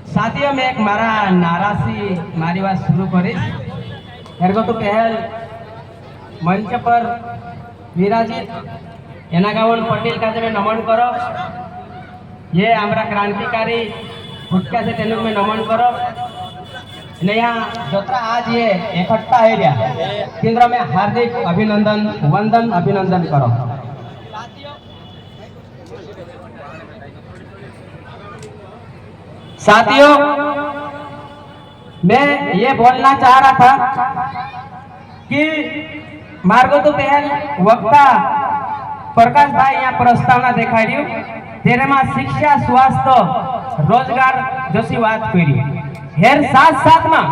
साथियों मैं एक मारा नारासी मारी बात शुरू करीश। मेरे को तो पहल मंच पर विराजित एनागावन पटेल का मैं नमन करो। ये हमारा क्रांतिकारी भुटका से तेलुगु में नमन करो। यहाँ जोत्रा आज ये इकट्ठा है केंद्र में हार्दिक अभिनंदन वंदन अभिनंदन करो। साथियों मैं ये बोलना चाह रहा था कि मार्गो तो पहल वक्ता प्रकाश भाई यहाँ प्रस्तावना देखाड़ी तेरे में शिक्षा स्वास्थ्य रोजगार जैसी बात करी हेर साथ साथ में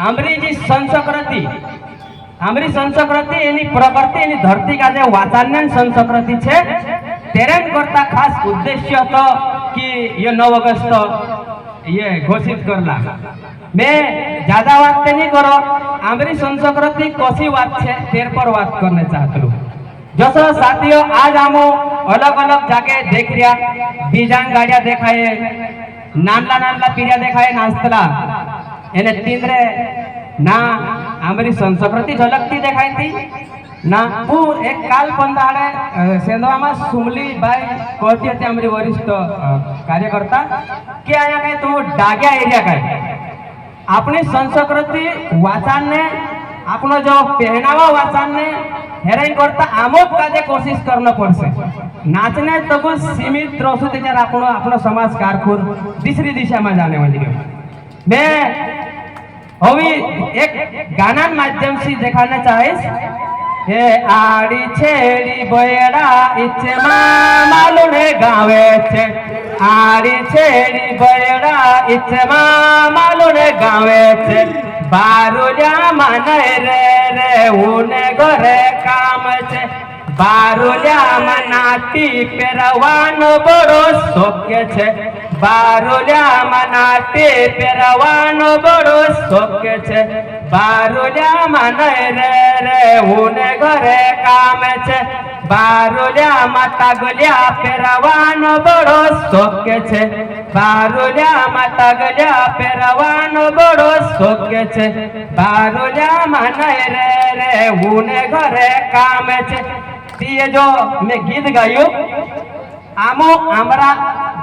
आमरी जी संस्कृति एनी प्रकृति एनी धरती का जो वातावरण संस्कृति छे तेरे करता खास उद्देश्य तो कि ये 9 अगस्त ये घोषित करला। मैं ज्यादा बात नहीं करो आमरी संस्कृति कौसी बात छे तेर पर बात करने चाहता हूँ। जैसे साथियों आज हम अलग अलग जगह देख रहा बीजांग गाड़िया देखाए नानला नानला पीरिया देखाए नास्तला एने तींद्रे ना आमरी संस्कृति झलकती देखाई थी ना पूर एक काल पंदाड़े सेंधवा में सुमली बाई कहती थी हमारी वरिष्ठ कार्यकर्ता कि आया कहीं तुम डाग्या एरिया कहीं अपनी संस्कृति वाचन ने अपनो जो पहनावा वाचन ने हेराई करता आमोद काजे कोशिश करना पड़से नाचने तो कुछ सीमित रोसु तेजार अपनो समाज कारकुर दूसरी दिशा में जाने वाली मैं अभी एक गाना माध्यम से दिखाना चाहिए हे आड़ी छेड़ी बयड़ा इच्छे मालू ने गावे छे आड़ी छेड़ी बयड़ा इच्छे मालू ने गावे छे बारुल्या माने रे उने घरे काम छे बारुल्या मनाटी पेरवानो बड़ो शौक्य छे बारुल्या मनाटी पेरवानो बड़ो शौक्य छे बारुल्या माने रे उने घरे काम छे बारुल्या माता गलिया पेरवानो बड़ो शौक्य छे बारुल्या माता गलिया पेरवानो बड़ो शौक्य छे बारुल्या माने रे उने घरे काम छे। ये जो मैं गीत गायो आमो हमारा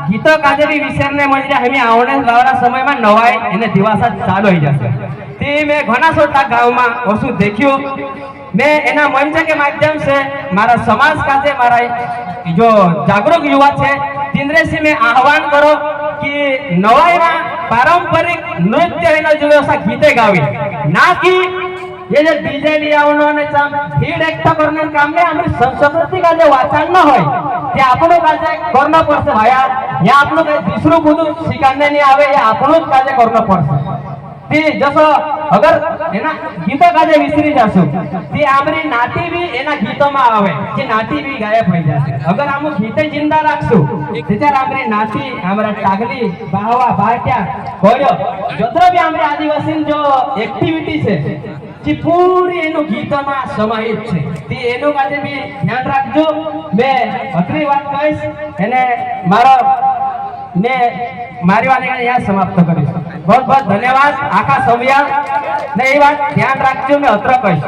गीतो काजरी विसरने म्हणजे हमें आवडे वाला समय में नवाई एने दिवसा चालू हो जाते ते मैं घना सोटा गांव में वसु देखियो मैं एना मंच के माध्यम से मारा समाज का से मारा जो जागरूक युवा छे तिंद्रे से मैं आह्वान करो कि नवाई में पारंपरिक नृत्य एना जो ऐसा गीते गावे ना कि ये जो डीजे लिया उन्होंने भीड़ एकठा करने काम में हमारी संस्कृति का जो वाचन न हो ते आपनो काजे करना पड़से भाया या आपनो दूसरों को सिखाने नहीं आवे या आपनो काजे करना पड़से ते जसो अगर एना गीतो काजे विसरी जासु ते आमरी नाटी भी एना गीतो में आवे जे नाटी भी गायब हो जासे अगर हम गीते जिंदा राखसु तेचार आमरी नाटी हमरा टागली बाहवा बाट्या कोयो जतरा भी आमरी आदिवासी जो एक्टिविटी छे जी पूरी एनु गीत में समाहित छे ते एनु काजे भी ध्यान राखजो। मैं अतरी बात कहीश एने मारो मैं मारी वाली यहाँ समाप्त करीश। बहुत बहुत धन्यवाद आखा समया ने ये बात ध्यान राखजो मैं अत्र कहीश।